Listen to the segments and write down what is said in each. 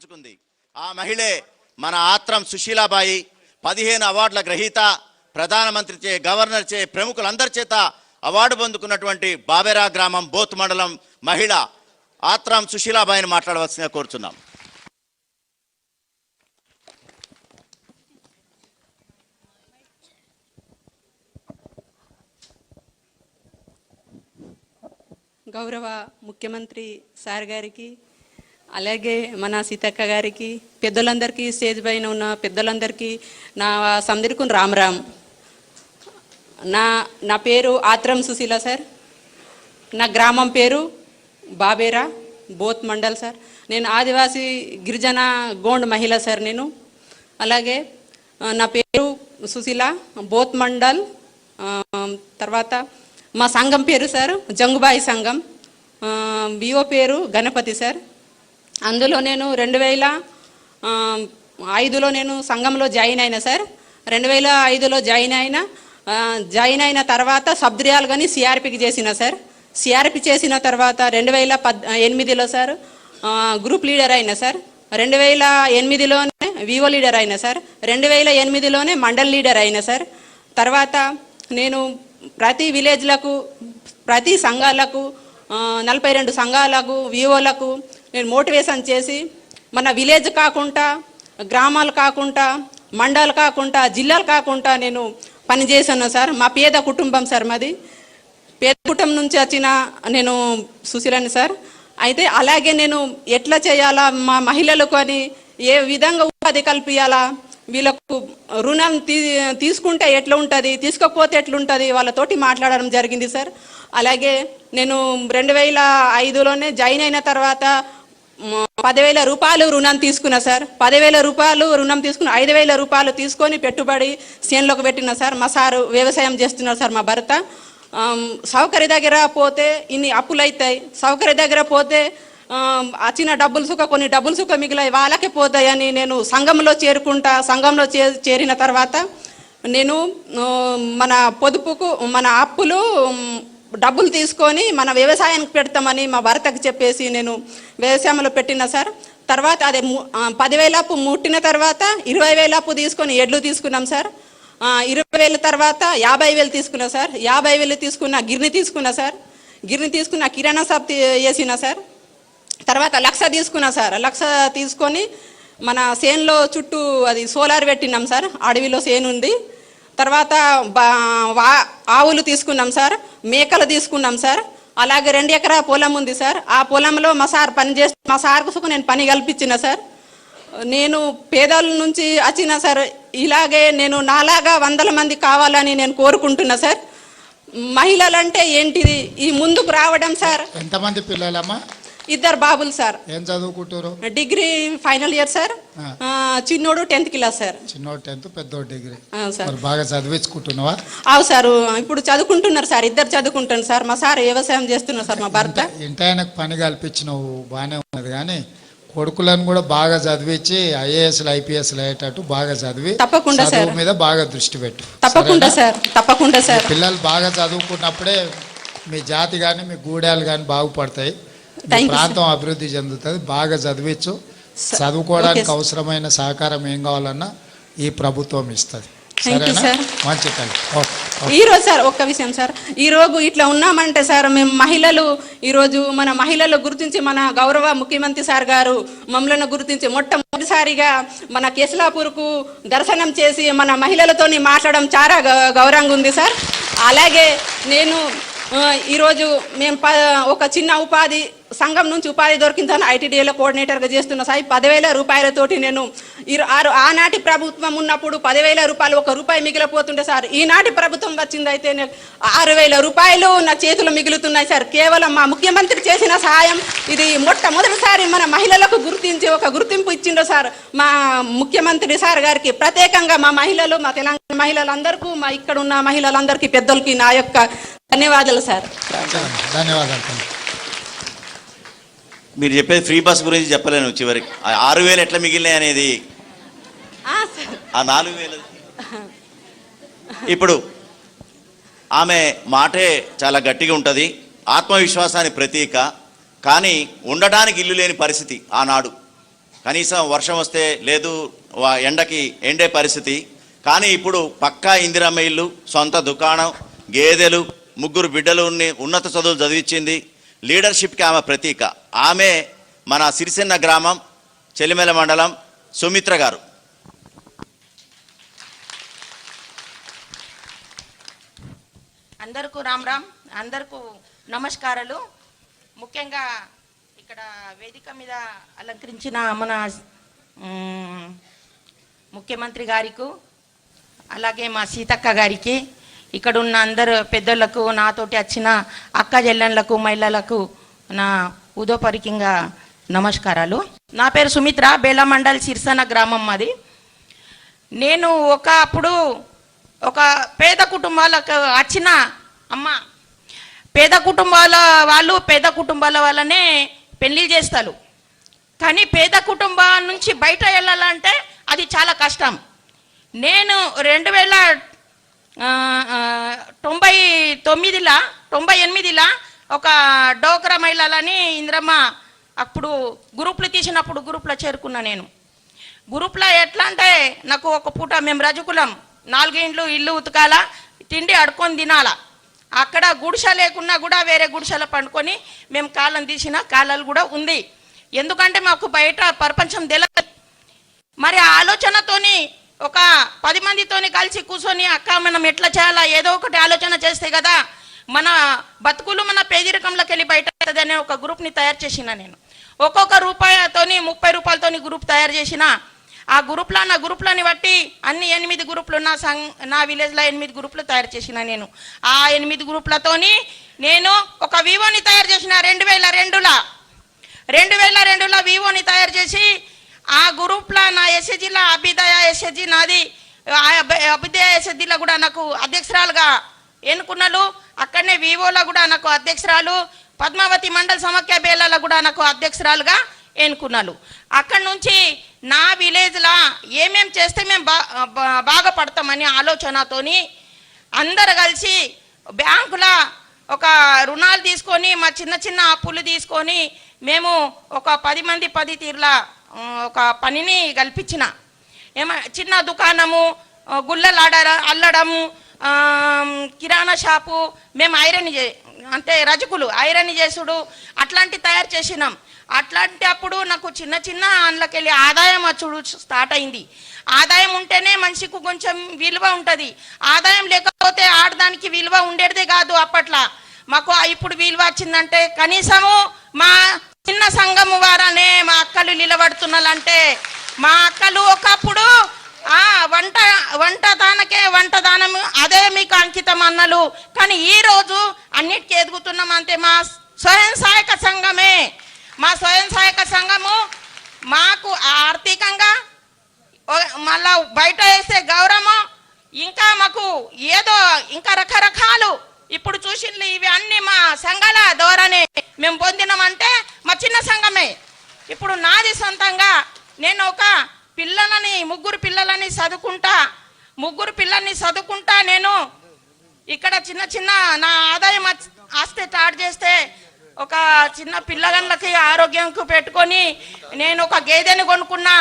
దక్కించుకుంది. ఆ మహిళే మన ఆత్రం సుశీలాబాయి. 15 అవార్డుల గ్రహీత, ప్రధానమంత్రిచే, గవర్నర్చే, ప్రముఖులందరి చేత అవార్డు పొందుకున్నటువంటి బాబేరా గ్రామం బోత్ మండలం మహిళ ఆత్రం సుశీలాబాయిని మాట్లాడవలసిందిగా కోరుచున్నాం. గౌరవ ముఖ్యమంత్రి సార్ గారికి, అలాగే మన సీతక్క గారికి, పెద్దలందరికీ, స్టేజ్ పైన ఉన్న పెద్దలందరికీ నా సందర్కుని రామ్. నా పేరు ఆత్రం సుశీల సార్. నా గ్రామం పేరు బాబేరా, బోత్ మండల్ సార్. నేను ఆదివాసీ గిరిజన గోండ్ మహిళ సార్. నేను అలాగే నా పేరు సుశీల, బోత్ మండల్. తర్వాత మా సంఘం పేరు సార్ జంగుబాయి సంఘం, బిఓ పేరు గణపతి సార్. అందులో నేను 2005లో నేను సంఘంలో జాయిన్ అయినా సార్. 2005లో జాయిన్ అయిన తర్వాత సబ్ద్రియాలు కానీ సిఆర్పికి చేసిన సార్. సిఆర్పి చేసిన తర్వాత 2008లో సార్ గ్రూప్ లీడర్ అయినా సార్. 2008లోనే వివో లీడర్ అయినా సార్. 2008లోనే మండల్ లీడర్ అయినా సార్. తర్వాత నేను ప్రతి విలేజ్లకు, ప్రతి సంఘాలకు, 42 సంఘాలకు, వివోలకు నేను మోటివేషన్ చేసి మన విలేజ్ కాకుండా, గ్రామాలు కాకుండా, మండలాలు కాకుండా, జిల్లాలు కాకుండా నేను పనిచేశాను సార్. మా పేద కుటుంబం సార్, మాది పేద కుటుంబం నుంచి వచ్చిన నేను సుశీలని సార్. అయితే అలాగే నేను ఎట్లా చేయాలా, మా మహిళలకు అని ఏ విధంగా ఉపాధి కల్పించాలా, వీళ్ళకు రుణం తీసుకుంటే ఎట్లా ఉంటుంది, తీసుకోకపోతే ఎట్లుంటుంది, వాళ్ళతోటి మాట్లాడడం జరిగింది సార్. అలాగే నేను 2005లోనే జాయిన్ అయిన తర్వాత 10,000 రూపాయలు రుణం తీసుకున్నా సార్. 10,000 రూపాయలు రుణం తీసుకుని 5,000 రూపాయలు తీసుకొని పెట్టుబడి చేనులోకి పెట్టిన సార్. మా సారు వ్యవసాయం చేస్తున్నారు సార్, మా భర్త. సౌకర్య దగ్గర పోతే ఇన్ని అప్పులు అవుతాయి, సౌకర్య దగ్గర పోతే వచ్చిన డబ్బులు సుఖ, కొన్ని డబ్బులు సుఖ మిగిలాయి, వాళ్ళకే పోతాయని నేను సంఘంలో చేరుకుంటా. సంఘంలో చేరిన తర్వాత నేను మన పొదుపుకు, మన అప్పులు డబ్బులు తీసుకొని మన వ్యవసాయానికి పెడతామని మా భర్తకు చెప్పేసి నేను వ్యవసాయంలో పెట్టిన సార్. తర్వాత అదే 10,000 అప్పు ముట్టిన తర్వాత 20,000 అప్పు తీసుకొని ఎడ్లు తీసుకున్నాం సార్. 20,000 తర్వాత 50,000 తీసుకున్నా సార్. 50,000 తీసుకున్న గిర్ని తీసుకున్నా సార్. గిర్ని తీసుకున్న కిరాణా షాప్ వేసిన సార్. తర్వాత 1,00,000 తీసుకున్నా సార్. 1,00,000 తీసుకొని మన చేనులో చుట్టూ అది సోలార్ పెట్టినాం సార్. అడవిలో చేను ఉంది. తర్వాత ఆవులు తీసుకున్నాం సార్, మేకలు తీసుకున్నాం సార్. అలాగే 2 ఎకరాల పొలం ఉంది సార్. ఆ పొలంలో మా సార్ పని చేస్తే మా సార్కు నేను పని కల్పించిన సార్. నేను పేదల నుంచి వచ్చిన సార్. ఇలాగే నేను నాలాగా 100 మంది కావాలని నేను కోరుకుంటున్నా సార్. మహిళలంటే ఏంటిది ఈ ముందుకు రావడం సార్. ఎంతమంది పిల్లలమ్మా? 2 బాబులు సార్. ఏం చదువుకుంటారు? Degree final year sir. చిన్నోడు 10th క్లాస్ సార్. చిన్నోడు 10th, పెద్దోడు డిగ్రీ. బాగా చదివించుకుంటున్నావా? అవు సార్, ఇప్పుడు చదువుకుంటున్నారు సార్. 2 చదువుకుంటారు సార్. మా సార్ వ్యవసాయం చేస్తున్నారు సార్, మా భర్త. ఇంటి ఆయనకు పని కల్పించినవు బాగానే ఉన్నది, కానీ కొడుకులను కూడా బాగా చదివించి IASలు IPSలు అయ్యేటట్టు బాగా చదివి తప్పకుండా సార్ మీద బాగా దృష్టి పెట్టు. తప్పకుండా సార్, తప్పకుండా సార్. పిల్లలు బాగా చదువుకున్నప్పుడే మీ జాతి కానీ మీ గూడాలు కానీ బాగుపడతాయి, ప్రాంతం అభివృద్ధి చెందుతుంది. బాగా చదివించు. చదువుకోవడానికి అవసరమైన సహకారం ఏం కావాలన్నా ఈ ప్రభుత్వం ఇస్తుంది. మంచి. ఈరోజు సార్ ఒక్క విషయం సార్, ఈరోజు ఇట్లా ఉన్నామంటే సార్ మేము మహిళలు, ఈరోజు మన మహిళలు గుర్తించి మన గౌరవ ముఖ్యమంత్రి సార్ గారు మమ్మల్ని గుర్తించి మొట్టమొదటిసారిగా మన కేసులాపూర్కు దర్శనం చేసి మన మహిళలతోని మాట్లాడడం చాలా గౌరవంగా ఉంది సార్. అలాగే నేను ఈరోజు మేము ఒక చిన్న ఉపాధి సంఘం నుంచి ఉపాధి దొరికిందని ITDAలో కోఆర్డినేటర్గా చేస్తున్న సాయి. 10,000 రూపాయలతోటి నేను ఆనాటి ప్రభుత్వం ఉన్నప్పుడు 10,000 రూపాయలు, 1 రూపాయి మిగిలిపోతుండే సార్. ఈనాటి ప్రభుత్వం వచ్చిందైతే 6,000 రూపాయలు నా చేతులు మిగులుతున్నాయి సార్. కేవలం మా ముఖ్యమంత్రి చేసిన సహాయం ఇది. మొట్టమొదటిసారి మన మహిళలకు గుర్తించి ఒక గుర్తింపు ఇచ్చిండ్రు సార్ మా ముఖ్యమంత్రి సార్ గారికి. ప్రత్యేకంగా మా మహిళలు, మా తెలంగాణ మహిళలందరికీ, మా ఇక్కడ ఉన్న మహిళలందరికీ, పెద్దలకి నా యొక్క ధన్యవాదాలు సార్. ధన్యవాదాలు. మీరు చెప్పేది ఫ్రీ బస్ గురించి చెప్పలేను. చివరికి 6,000 ఎట్లా మిగిలినాయి అనేది, ఆ 4,000. ఇప్పుడు ఆమె మాటే చాలా గట్టిగా ఉంటుంది, ఆత్మవిశ్వాసానికి ప్రతీక. కానీ ఉండడానికి ఇల్లు లేని పరిస్థితి ఆనాడు. కనీసం వర్షం వస్తే లేదు, ఎండకి ఎండే పరిస్థితి. కానీ ఇప్పుడు పక్కా ఇందిరమ్మ ఇల్లు, సొంత దుకాణం, గేదెలు, 3 బిడ్డలు ఉన్నత చదువులు చదివించింది. లీడర్షిప్కి ఆమె ప్రతీక. ఆమె మన సిరిసిన్న గ్రామం చెలిమెల మండలం సుమిత్ర గారు. అందరికీ రామ్ రామ్, అందరికీ నమస్కారాలు. ముఖ్యంగా ఇక్కడ వేదిక మీద అలంకరించిన మన ముఖ్యమంత్రి గారికి, అలాగే మా సీతక్క గారికి, ఇక్కడ ఉన్న అందరు పెద్దలకు, నాతోటి వచ్చిన అక్క చెల్లెళ్ళకు, మహిళలకు నా ఉదయపూర్వకంగా నమస్కారాలు. నా పేరు సుమిత్ర, బేలా మండల్ సిరిసన గ్రామం మాది. నేను అప్పుడు ఒక పేద కుటుంబాలకు వచ్చిన అమ్మ. పేద కుటుంబాల వాళ్ళనే పెళ్లి చేస్తారు. కానీ పేద కుటుంబం నుంచి బయట వెళ్ళాలంటే అది చాలా కష్టం. నేను 1998లో ఒక డోక్రా మహిళలని ఇంద్రమ్మ అప్పుడు గ్రూప్లు తీసినప్పుడు గ్రూప్లో చేరుకున్నా. నేను గ్రూప్లో ఎట్లా అంటే, నాకు ఒక పూట మేము రజకులం, 4 ఇండ్లు ఇల్లు ఉతకాల, తిండి అడుకొని తినాల. అక్కడ గుడిసె లేకున్నా కూడా వేరే గుడిసెల పండుకొని మేము కాలం తీసిన కాలాలు కూడా ఉంది. ఎందుకంటే మాకు బయట ప్రపంచం తెలియదు. మరి ఆ ఆలోచనతోని ఒక 10 మందితోని కలిసి కూర్చొని, అక్క మనం ఎట్లా చేయాలా, ఏదో ఒకటి ఆలోచన చేస్తే కదా మన బతుకులు మన పేదరికంలోకి వెళ్ళి బయట అనే ఒక గ్రూప్ని తయారు చేసిన. నేను ఒక్కొక్క రూపాయతోని 30 రూపాయలతోని గ్రూప్ తయారు చేసిన. ఆ నా గ్రూప్లని బట్టి అన్ని 8 గ్రూపులు నా విలేజ్లో 8 గ్రూపులు తయారు చేసిన. నేను ఆ 8 గ్రూపులతోని నేను ఒక వివోని తయారు చేసిన. 2002లో వివోని తయారు చేసి ఆ గ్రూప్లో నా ఎస్ఎస్జిలో అభ్యుదయ ఎస్ఎస్జి నాది. అభ్యుదయ ఎస్ఎస్జిలో కూడా నాకు అధ్యక్షురాలుగా ఎన్నుకున్నాను. అక్కడనే వివోలో కూడా నాకు అధ్యక్షురాలు, పద్మావతి మండల్ సమాఖ్య బేలాలో కూడా నాకు అధ్యక్షురాలుగా ఎన్నుకున్నాను. అక్కడి నుంచి నా విలేజ్లో ఏమేం చేస్తే మేము బాగుపడతామని ఆలోచనతోని అందరు కలిసి బ్యాంకులో ఒక రుణాలు తీసుకొని, మా చిన్న అప్పులు తీసుకొని మేము ఒక 10 మంది 10 తీరుల ఒక పనిని కల్పించిన. చిన్న దుకాణము, గుళ్ళలు అల్లడము, కిరాణా షాపు, మేము అంటే రజకులు ఐరన్ చేసుడు అట్లాంటి తయారు చేసినాం. అట్లాంటి అప్పుడు నాకు చిన్న అందులోకెళ్ళి ఆదాయం వచ్చుడు స్టార్ట్ అయింది. ఆదాయం ఉంటేనే మనిషికి కొంచెం విలువ ఉంటుంది. ఆదాయం లేకపోతే ఆడదానికి విలువ ఉండేదే కాదు. అప్పట్లో మాకు ఇప్పుడు విలువ వచ్చిందంటే కనీసము మా చిన్న సంఘము వారనే మా అక్కలు నిలబడుతున్నారంటే, మా అక్కలు ఒకప్పుడు వంట దానము అదే మీకు అంకితం అన్నలు. కానీ ఈరోజు అన్నిటికీ ఎదుగుతున్నాం. అంతే మా స్వయం సహాయక సంఘము మాకు ఆర్థికంగా మళ్ళా బయట వేసే గౌరవం, ఇంకా మాకు ఏదో ఇంకా రకరకాలు ఇప్పుడు చూసిండ్లు ఇవి అన్ని మా సంఘాల ద్వారానే మేము పొందినామంటే మా చిన్న సంఘమే. ఇప్పుడు నాది సొంతంగా నేను ఒక ముగ్గురు పిల్లలని చదువుకుంటా నేను ఇక్కడ చిన్న నా ఆదాయం ఆస్తి స్టార్ట్ చేస్తే ఒక చిన్న పిల్లగాళ్ళకి ఆరోగ్యంకు పెట్టుకొని నేను ఒక గేదెని కొనుక్కున్నా.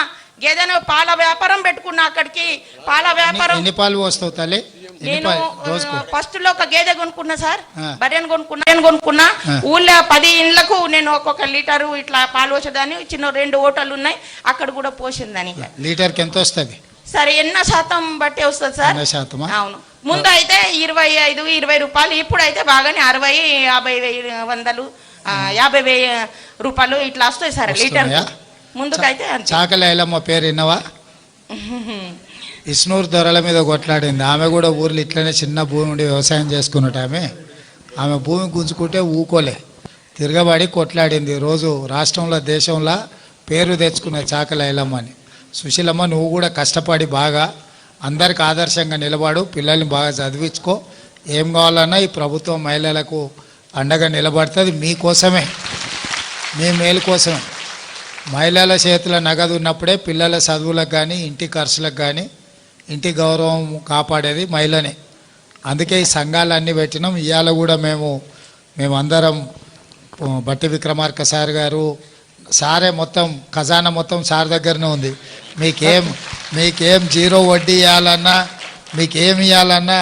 గేదెను పాల వ్యాపారం పెట్టుకున్నా. అక్కడికి పాల వ్యాపారం. ఎన్ని పాలు వస్తావు తల్లి? నేను ఫస్ట్ లో ఒక గేదె కొనుక్కున్నా సార్, బర్రెను కొనుక్కున్నా. ఊళ్ళో 10 ఇండ్లకు నేను ఒక్కొక్క లీటరు ఇట్లా పాలు పోసేదాన్ని. చిన్న 2 హోటళ్ళు ఉన్నాయి, అక్కడ కూడా పోసిందని. లీటర్కి ఎంత వస్తుంది? సరే, 80% బట్టి వస్తుంది సార్. అవును, ముందు అయితే 25-20 రూపాయలు, ఇప్పుడు అయితే బాగానే 60, 50, 100, 50,000 రూపాయలు ఇట్లా వస్తాయి సార్ లీటర్. ముందుకైతే చాకలి ఐలమ్మ పేరు విన్నావా? ఇస్నూరు దొరల మీద కొట్లాడింది. ఆమె కూడా ఊర్లో ఇట్లనే చిన్న భూమి ఉండి వ్యవసాయం చేసుకున్నట్టు ఆమె భూమి గుంజుకుంటే ఊకోలే, తిరగబడి కొట్లాడింది. రోజు రాష్ట్రంలో దేశంలో పేరు తెచ్చుకున్న చాకలి ఐలమ్మని. సుశీలమ్మ, నువ్వు కూడా కష్టపడి బాగా అందరికి ఆదర్శంగా నిలబడు, పిల్లల్ని బాగా చదివించుకో. ఏం కావాలన్నా ఈ ప్రభుత్వం మహిళలకు అండగా నిలబడుతుంది. మీకోసమే, మీ మేలు కోసమే. మహిళల చేతిలో నగదు ఉన్నప్పుడే పిల్లల చదువులకు కానీ ఇంటి ఖర్చులకు కానీ ఇంటి గౌరవం కాపాడేది మహిళనే. అందుకే ఈ సంఘాలన్నీ పెట్టినాం. ఇవాళ కూడా మేమందరం బట్టి విక్రమార్క సార్ గారు, సారే మొత్తం ఖజానా మొత్తం సార్ దగ్గరనే ఉంది. మీకేం జీరో వడ్డీ ఇవ్వాలన్నా మీకేం ఇవ్వాలన్నా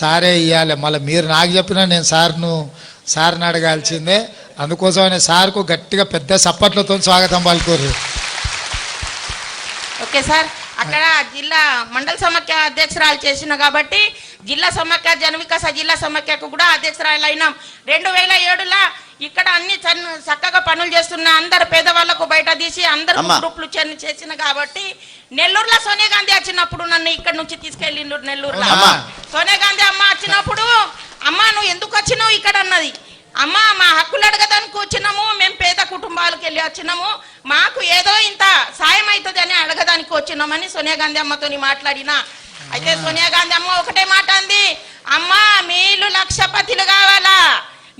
సారే ఇవ్వాలి. మళ్ళీ మీరు నాకు చెప్పినా నేను సార్ని అడగాల్సిందే. అందుకోసమనే సార్కు గట్టిగా పెద్ద సప్పట్లతో స్వాగతం పలుకోరు. ఓకే సార్, అక్కడ జిల్లా మండల సమాఖ్య అధ్యక్షురాలు చేసిన కాబట్టి జిల్లా సమాఖ్య జనవికాస జిల్లా సమాఖ్యకు కూడా అధ్యక్షురాలు అయినాం. 2007లో ఇక్కడ అన్ని చక్కగా పనులు చేస్తున్న అందరు పేదవాళ్లకు బయట తీసి అందరు గ్రూపులు చేసిన కాబట్టి నెల్లూరులో సోనియా గాంధీ వచ్చినప్పుడు నన్ను ఇక్కడ నుంచి తీసుకెళ్ళిండు. నెల్లూరులో సోనియా గాంధీ అమ్మ వచ్చినప్పుడు, అమ్మ నువ్వు ఎందుకు వచ్చినావు ఇక్కడ అన్నది. అమ్మ మా హక్కులు అడగదానికి వచ్చినాము, మేము పేద కుటుంబాలకు వెళ్ళి వచ్చినాము, మాకు ఏదో ఇంత సాయం అవుతుంది అని అడగదానికి వచ్చినామని సోనియా గాంధీ అమ్మతో మాట్లాడినా. అయితే సోనియా గాంధీ అమ్మ ఒకటే మాట అంది, అమ్మ మీరు లక్షపతిలు కావాలా,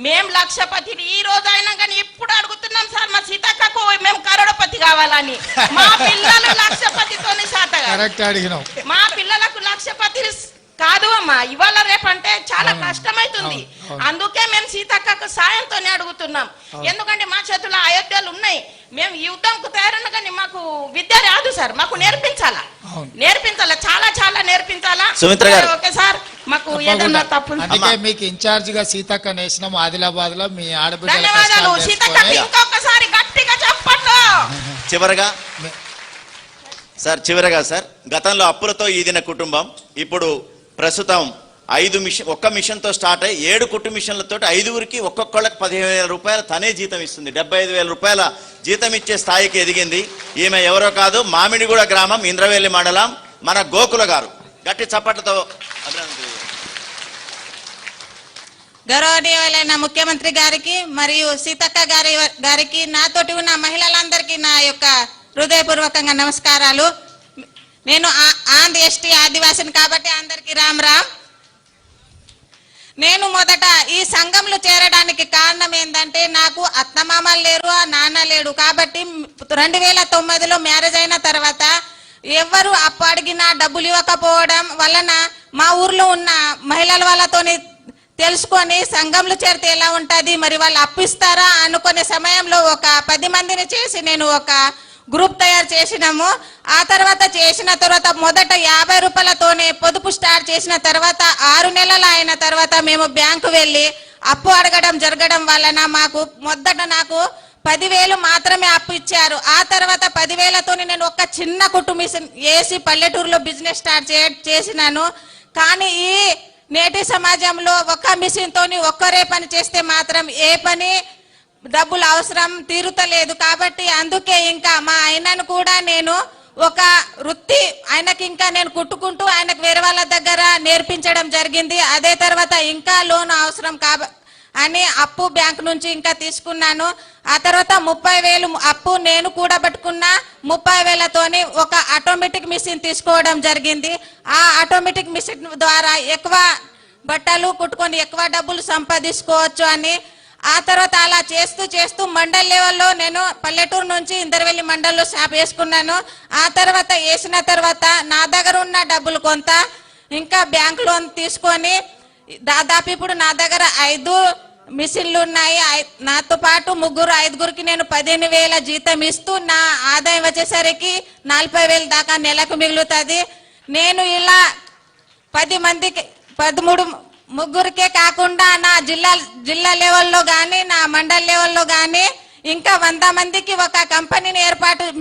మేము లక్షపతిని ఈ రోజు అయినా కానీ ఇప్పుడు అడుగుతున్నాం సార్ మా సీతక్కకు మేము కరోడపతి కావాలని. మా పిల్లలు లక్షపతితోని సాతగా మా పిల్లలకు లక్షపతి కాదు అమ్మా, ఇవాళ రేపంటే చాలా కష్టమైతుంది. అందుకే మేము సీతక్కకు సాయంతోనే అడుగుతున్నాం. ఎందుకంటే మా చేతుల్లో అయోధ్యలు ఉన్నాయి, మేము యుద్ధంకు తయారన్నా కానీ మాకు విద్య రాదు సార్, మాకు నేర్పించాలా చాలా చాలా నేర్పించాలా. ఓకే సార్, మాకు ఏదన్నా తప్పు మీకు ఇన్ఛార్జ్ గా సీతక్క నేసినాము ఆదిలాబాద్ లో. మీ ఆడబిడ్డ ధన్యవాదాలు సీతక్క, ఇంకొకసారి గట్టిగా చెప్పండి. చివరగా సార్, గతంలో అప్పులతో ఈదిన కుటుంబం ఇప్పుడు ప్రస్తుతం 5 మిషన్, ఒక్క మిషన్తో స్టార్ట్ అయ్యి 7 కుట్టు మిషన్లతో 5గురికి ఒక్కొక్కళ్ళకి 15,000 రూపాయల తనే జీతం ఇస్తుంది. 75,000 రూపాయల జీతం ఇచ్చే స్థాయికి ఎదిగింది. ఈమె ఎవరో కాదు, మామిడిగూడ గ్రామం, ఇంద్రవేలి మండలం, మన గోకుల గారు. గట్టి చప్పట్లతో గౌరవనీయులైన ముఖ్యమంత్రి గారికి మరియు సీతక్క గారికి నాతోటి ఉన్న మహిళలందరికీ నా యొక్క హృదయపూర్వకంగా నమస్కారాలు. నేను ఆంధ్ర ఎస్టీ ఆదివాసిని కాబట్టి అందరికీ రామ్ రామ్. నేను మొదట ఈ సంఘంలో చేరడానికి కారణం ఏంటంటే నాకు అత్తమామలు లేరు, నాన్న లేడు. కాబట్టి 2009లో మ్యారేజ్ అయిన తర్వాత ఎవరు అప్పు అడిగినా డబ్బులు ఇవ్వకపోవడం వలన మా ఊర్లో ఉన్న మహిళల వాళ్ళతోని తెలుసుకొని సంఘంలో చేరితే ఎలా ఉంటుంది, మరి వాళ్ళు అప్పిస్తారా అనుకునే సమయంలో ఒక 10 మందిని చేసి నేను ఒక గ్రూప్ తయారు చేసినాము. ఆ తర్వాత మొదట 50 రూపాయలతోనే పొదుపు స్టార్ట్ చేసిన తర్వాత 6 నెలలు అయిన తర్వాత మేము బ్యాంకు వెళ్ళి అప్పు అడగడం జరగడం వలన మొదట నాకు 10,000 మాత్రమే అప్పు ఇచ్చారు. ఆ తర్వాత 10,000తోని నేను ఒక చిన్న కుట్టు మిషన్ వేసి పల్లెటూరులో బిజినెస్ స్టార్ట్ చేసినాను. కానీ ఈ నేటి సమాజంలో ఒక్క మిషన్ తోని ఒక్కరే పని చేస్తే మాత్రం ఏ పని డబ్బులు అవసరం తీరుతలేదు. కాబట్టి అందుకే ఇంకా మా ఆయనను కూడా నేను ఒక వృత్తి ఆయనకి ఇంకా నేను కుట్టుకుంటూ ఆయనకు వేరే వాళ్ళ దగ్గర నేర్పించడం జరిగింది. అదే తర్వాత ఇంకా లోన్ అవసరం అని అప్పు బ్యాంక్ నుంచి ఇంకా తీసుకున్నాను. ఆ తర్వాత 30,000 అప్పు నేను కూడా పెట్టుకున్న 30,000తోని ఒక ఆటోమేటిక్ మిషన్ తీసుకోవడం జరిగింది. ఆ ఆటోమేటిక్ మిషన్ ద్వారా ఎక్కువ బట్టలు కుట్టుకొని ఎక్కువ డబ్బులు సంపాదించుకోవచ్చు అని. ఆ తర్వాత అలా చేస్తూ మండల్ లెవెల్లో నేను పల్లెటూరు నుంచి ఇందరవెల్లి మండల్లో షాప్ వేసుకున్నాను. ఆ తర్వాత వేసిన తర్వాత నా దగ్గర ఉన్న డబ్బులు కొంత ఇంకా బ్యాంక్ లోన్ తీసుకొని దాదాపు ఇప్పుడు నా దగ్గర 5 మిషన్లు ఉన్నాయి. నాతో పాటు 5గురికి నేను 15,000 జీతం ఇస్తూ నా ఆదాయం వచ్చేసరికి 40,000 దాకా నెలకు మిగులుతుంది. నేను ఇలా 10 మందికి 13 కాకుండా నా జిల్లా లెవెల్లో కానీ నా మండల్ లెవెల్లో కానీ ఇంకా 100 మందికి ఒక కంపెనీని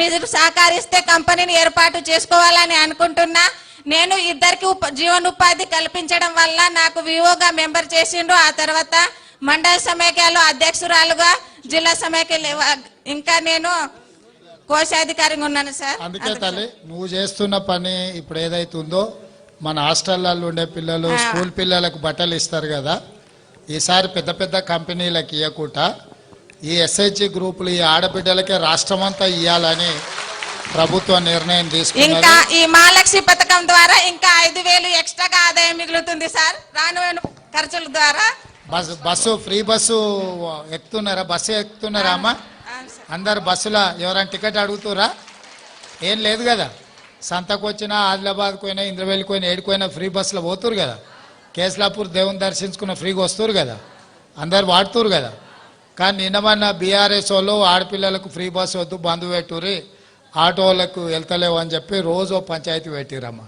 మీరు సహకరిస్తే కంపెనీని ఏర్పాటు చేసుకోవాలని అనుకుంటున్నా. నేను ఇద్దరికి జీవనోపాధి కల్పించడం వల్ల నాకు వివోగా మెంబర్ చేసిండ్రు. ఆ తర్వాత మండల సమైక్యలో అధ్యక్షురాలుగా, జిల్లా సమైక్య ఇంకా నేను కోశాధికారిగా ఉన్నాను సార్. అందుకే తల్లి నువ్వు చేస్తున్న పని ఇప్పుడు ఏదైతుందో మన హాస్టల్లో ఉండే పిల్లలు స్కూల్ పిల్లలకు బట్టలు ఇస్తారు కదా, ఈసారి పెద్ద పెద్ద కంపెనీలకు ఇవ్వకుండా ఈ ఎస్హెచ్జి గ్రూపులు ఈ ఆడబిడ్డలకే రాష్ట్రమంతా ఇవ్వాలని ప్రభుత్వం నిర్ణయం తీసుకుంది. ఇంకా ఈ మహాలక్ష్మి పథకం ద్వారా ఇంకా 5,000 ఎక్స్ట్రాగా ఆదాయం మిగులుతుంది సార్. రాను ఖర్చుల ద్వారా బస్సు ఫ్రీ బస్సు ఎక్కుతున్నారా? బస్సు ఎక్కుతున్నారా అమ్మా? అందరు బస్సులో ఎవరైనా టికెట్ అడుగుతురా? ఏం లేదు కదా. సంతకు వచ్చినా, ఆదిలాబాద్కు పోయినా, ఇంద్రవెల్లికి పోయినా, ఏడుకోయినా ఫ్రీ బస్సులో పోతురు కదా. కేస్లాపూర్ దేవుని దర్శించుకున్న ఫ్రీగా వస్తురు కదా, అందరు వాడుతురు కదా. కానీ నిన్నమన్న బీఆర్ఎస్ వాళ్ళు ఆడపిల్లలకు ఫ్రీ బస్ వద్దు బంధు పెట్టుర్రి, ఆటోలకు వెళ్తలేవు అని చెప్పి రోజు పంచాయతీ పెట్టిరమ్మ.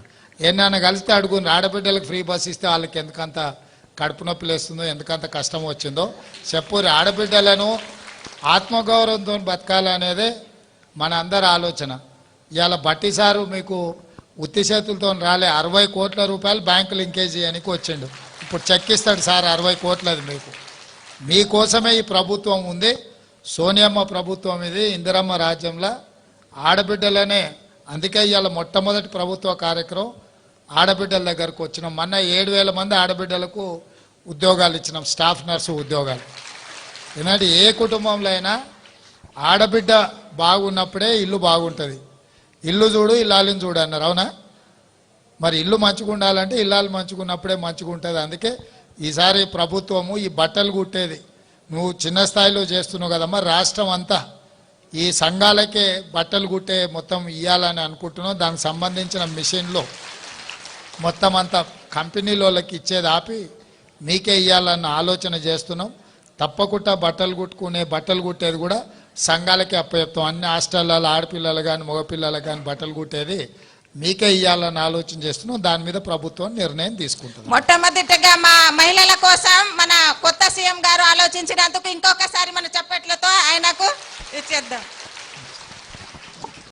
ఏమన్నా కలిస్తే అడుగుని ఆడబిడ్డలకు ఫ్రీ బస్ ఇస్తే వాళ్ళకి ఎందుకంత కడుపు నొప్పి లేస్తుందో, ఎందుకంత కష్టం వచ్చిందో చెప్పుర్రి. ఆడబిడ్డలను ఆత్మగౌరవంతో బతకాలనేదే మన అందరి ఆలోచన. ఇవాళ బట్టి సారు మీకు ఉత్తి చేతులతో రాలే, 60 కోట్ల రూపాయలు బ్యాంకు లింకేజ్ చేయడానికి వచ్చిండు. ఇప్పుడు చెక్ ఇస్తాడు సార్ 60 కోట్లది మీకు. మీకోసమే ఈ ప్రభుత్వం ఉంది. సోనియమ్మ ప్రభుత్వం ఇది, ఇందిరమ్మ రాజ్యంలో ఆడబిడ్డలనే. అందుకే ఇవాళ మొట్టమొదటి ప్రభుత్వ కార్యక్రమం ఆడబిడ్డల దగ్గరకు వచ్చినాం. మొన్న 7,000 మంది ఆడబిడ్డలకు ఉద్యోగాలు ఇచ్చినాం, స్టాఫ్ నర్సు ఉద్యోగాలు. ఎందుకంటే ఏ కుటుంబంలో అయినా ఆడబిడ్డ బాగున్నప్పుడే ఇల్లు బాగుంటుంది. ఇల్లు చూడు ఇల్లాలిని చూడు అన్నారు, అవునా? మరి ఇల్లు మంచిగా ఉండాలంటే ఇల్లాలు మంచుకున్నప్పుడే మంచిగా ఉంటుంది. అందుకే ఈసారి ప్రభుత్వము ఈ బట్టలు కుట్టేది నువ్వు చిన్న స్థాయిలో చేస్తున్నావు కదమ్మా, రాష్ట్రం అంతా ఈ సంఘాలకే బట్టలు కుట్టే మొత్తం ఇవ్వాలని అనుకుంటున్నాం. దానికి సంబంధించిన మిషన్లో మొత్తం అంతా కంపెనీలోకి ఇచ్చేది ఆపి మీకే ఇవ్వాలన్న ఆలోచన చేస్తున్నాం. తప్పకుండా బట్టలు కుట్టేది కూడా సంఘాలకే అప్పచెప్తాం. అన్ని హాస్టళ్ళలో ఆడపిల్లలు కానీ మగపిల్లలు కానీ బట్టలు కుట్టేది మీకే ఇవ్వాలని ఆలోచన చేస్తున్నాం. దాని మీద ప్రభుత్వం నిర్ణయం తీసుకుంటుంది. మొట్టమొదటిగా మా మహిళల